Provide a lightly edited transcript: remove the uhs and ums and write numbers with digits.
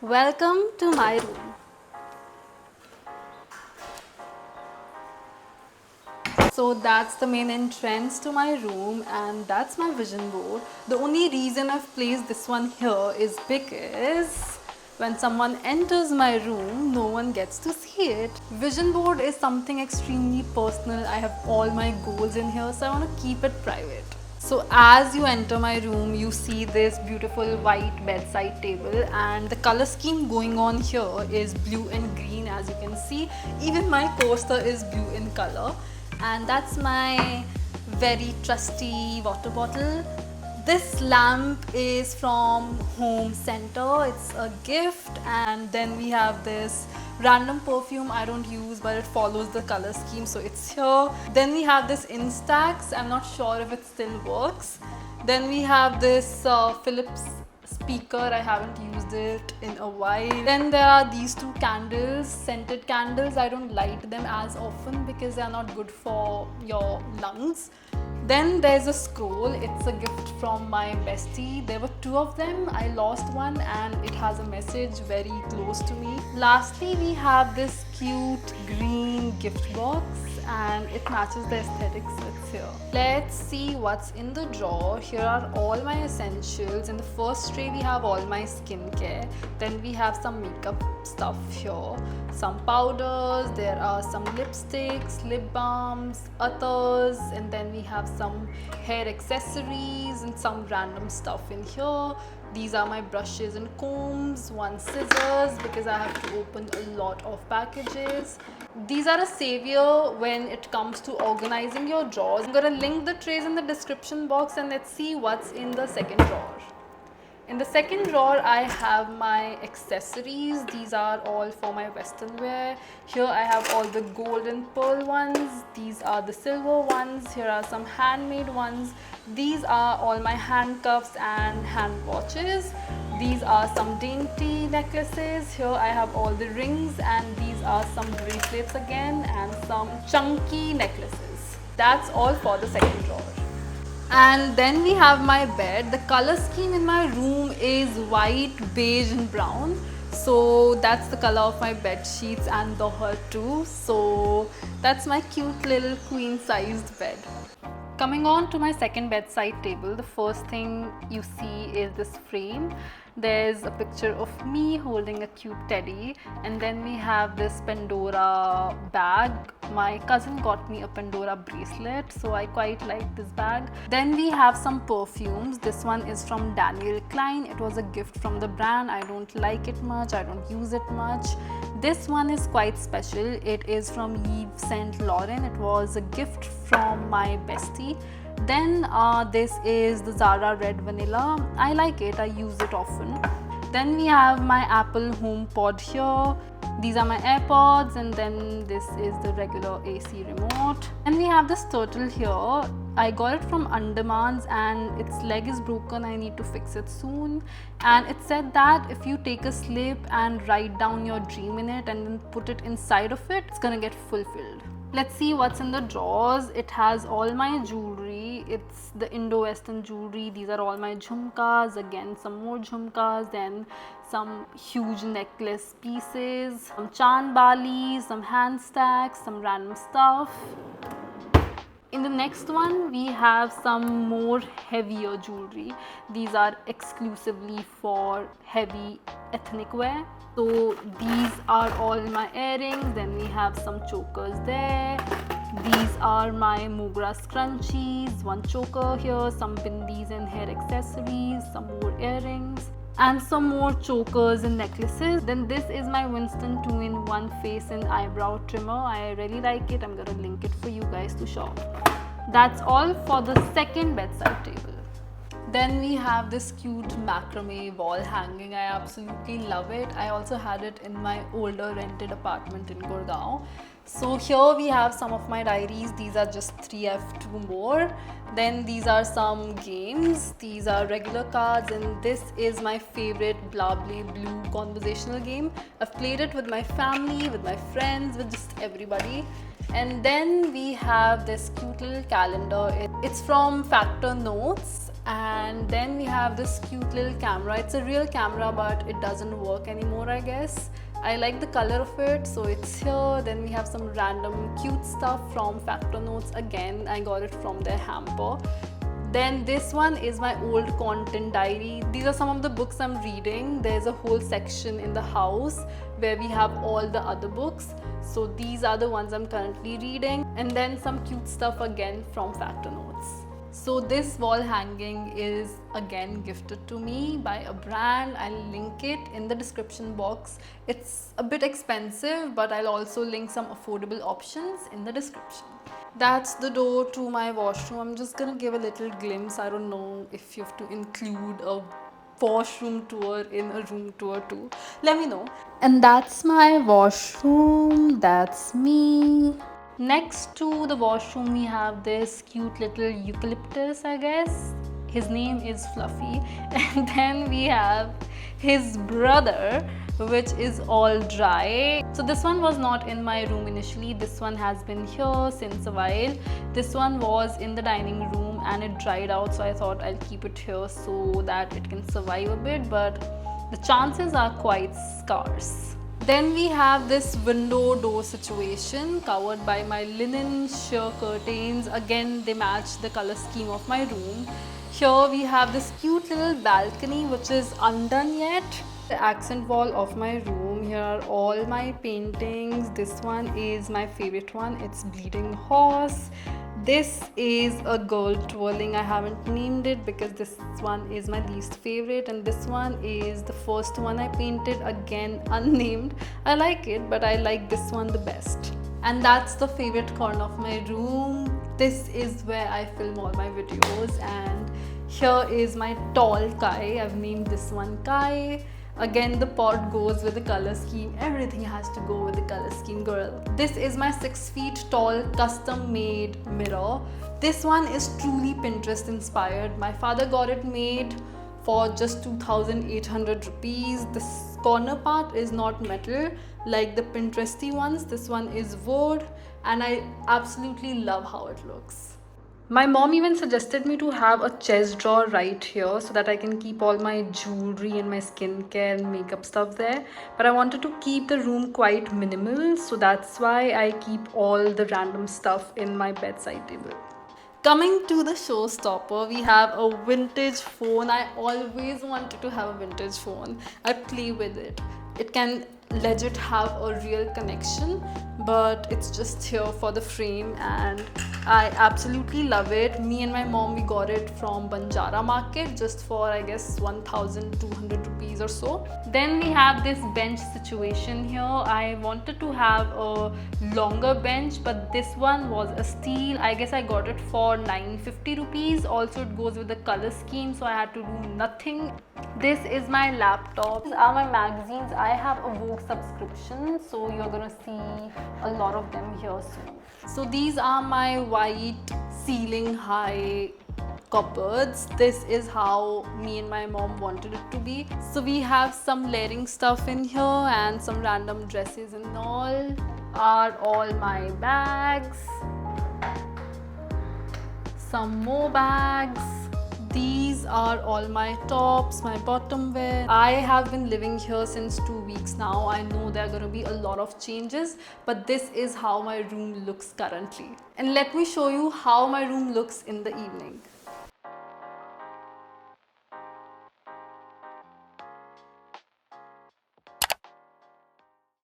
Welcome to my room. So that's the main entrance to my room and that's my vision board. The only reason I've placed this one here is because when someone enters my room, no one gets to see it. Vision board is something extremely personal. I have all my goals in here, so I want to keep it private. So as you enter my room, you see this beautiful white bedside table and the color scheme going on here is blue and green, as you can see. Even my coaster is blue in color. And that's my very trusty water bottle. This lamp is from Home Center. It's a gift. And then we have this random perfume I don't use, but it follows the color scheme, so it's here. Then we have this Instax. I'm not sure if it still works. Then we have this Philips speaker. I haven't used it in a while. Then there are these two candles, scented candles. I don't light them as often because they are not good for your lungs. Then there's a scroll. It's a gift from my bestie. There were two of them. I lost one and it has a message very close to me. Lastly, we have this cute green gift box and it matches the aesthetics, so it's here. Let's see what's in the drawer. Here are all my essentials. In the first tray, we have all my skincare. Then we have some makeup stuff here. Some powders, there are some lipsticks, lip balms, others, and then we have some hair accessories and some random stuff in here. These are my brushes and combs, one scissors because I have to open a lot of packages. These are a savior when it comes to organizing your drawers. I'm gonna link the trays in the description box and let's see what's in the second drawer. In the second drawer, I have my accessories. These are all for my western wear. Here I have all the gold and pearl ones. These are the silver ones. Here are some handmade ones. These are all my handcuffs and hand watches. These are some dainty necklaces. Here I have all the rings and these are some bracelets again and some chunky necklaces. That's all for the second drawer. And then we have my bed. The color scheme in my room is white, beige and brown. So that's the color of my bed sheets and the hood too. So that's my cute little queen sized bed. Coming on to my second bedside table, the first thing you see is this frame. There's a picture of me holding a cute teddy, and then we have this Pandora bag. My cousin got me a Pandora bracelet, so I quite like this bag. Then we have some perfumes. This one is from Daniel Klein. It was a gift from the brand. I don't like it much, I don't use it much. This one is quite special. It is from Yves Saint Laurent. It was a gift from my bestie. Then this is the Zara Red Vanilla. I like it, I use it often. Then we have my Apple HomePod here. These are my AirPods and then this is the regular AC remote. And we have this turtle here. I got it from Andamans and its leg is broken. I need to fix it soon. And it said that if you take a slip and write down your dream in it and then put it inside of it, it's gonna get fulfilled. Let's see what's in the drawers. It has all my jewelry. It's the Indo-Western jewelry. These are all my jhumkas. Again, some more jhumkas. Then some huge necklace pieces. Some chan balis, some hand stacks, some random stuff. In the next one, we have some more heavier jewelry. These are exclusively for heavy ethnic wear. So these are all my earrings. Then we have some chokers there. These are my Mogra scrunchies, one choker here, some bindis and hair accessories, some more earrings, and some more chokers and necklaces. Then this is my Winston 2-in-1 face and eyebrow trimmer. I really like it. I'm gonna link it for you guys to shop. That's all for the second bedside table. Then we have this cute macrame wall hanging. I absolutely love it. I also had it in my older rented apartment in Gurgaon. So here we have some of my diaries. These are just 3, I have 2 more. Then these are some games. These are regular cards and this is my favorite Blably Blue conversational game. I've played it with my family, with my friends, with just everybody. And then we have this cute little calendar. It's from Factor Notes And then we have this cute little camera. It's a real camera, but it doesn't work anymore, I guess. I like the color of it, so it's here. Then we have some random cute stuff from Factor Notes. Again, I got it from their hamper. Then this one is my old content diary. These are some of the books I'm reading. There's a whole section in the house where we have all the other books. So these are the ones I'm currently reading. And then some cute stuff again from Factor Notes. So this wall hanging is again gifted to me by a brand. I'll link it in the description box. It's a bit expensive, but I'll also link some affordable options in the description. That's the door to my washroom. I'm just gonna give a little glimpse. I don't know if you have to include a washroom tour in a room tour too. Let me know. And that's my washroom. That's me. Next to the washroom, we have this cute little eucalyptus, I guess. His name is Fluffy. And then we have his brother, which is all dry. So this one was not in my room initially. This one has been here since a while. This one was in the dining room and it dried out, so I thought I'll keep it here so that it can survive a bit, but the chances are quite scarce. Then we have this window door situation covered by my linen sheer curtains. Again, they match the color scheme of my room. Here we have this cute little balcony which is undone yet. The accent wall of my room. Here are all my paintings. This one is my favorite one. It's Bleeding Horse. This is a girl twirling. I haven't named it because this one is my least favorite, and this one is the first one I painted, again unnamed. I like it, but I like this one the best. And that's the favorite corner of my room. This is where I film all my videos, and here is my tall Kai. I've named this one Kai. Again, the pot goes with the color scheme. Everything has to go with the color scheme, girl. This is my 6 feet tall custom made mirror. This one is truly Pinterest inspired. My father got it made for just 2,800 rupees. This corner part is not metal like the Pinteresty ones. This one is wood, and I absolutely love how it looks. My mom even suggested me to have a chest drawer right here so that I can keep all my jewelry and my skincare and makeup stuff there. But I wanted to keep the room quite minimal, so that's why I keep all the random stuff in my bedside table. Coming to the showstopper, we have a vintage phone. I always wanted to have a vintage phone. I play with it. It can legit have a real connection, but it's just here for the frame, and I absolutely love it. Me and my mom, we got it from Banjara Market just for, I guess, 1,200 rupees or so. Then we have this bench situation here. I wanted to have a longer bench, but this one was a steal. I guess I got it for 950 rupees. Also, it goes with the color scheme, so I had to do nothing. This is my laptop. These are my magazines. I have a Vogue subscription, so you're gonna see a lot of them here soon. So these are my white ceiling high cupboards. This is how me and my mom wanted it to be. So we have some layering stuff in here, and some random dresses and all are all my bags. Some more bags. These are all my tops, my bottom wear. I have been living here since 2 weeks now. I know there are going to be a lot of changes, but this is how my room looks currently. And let me show you how my room looks in the evening.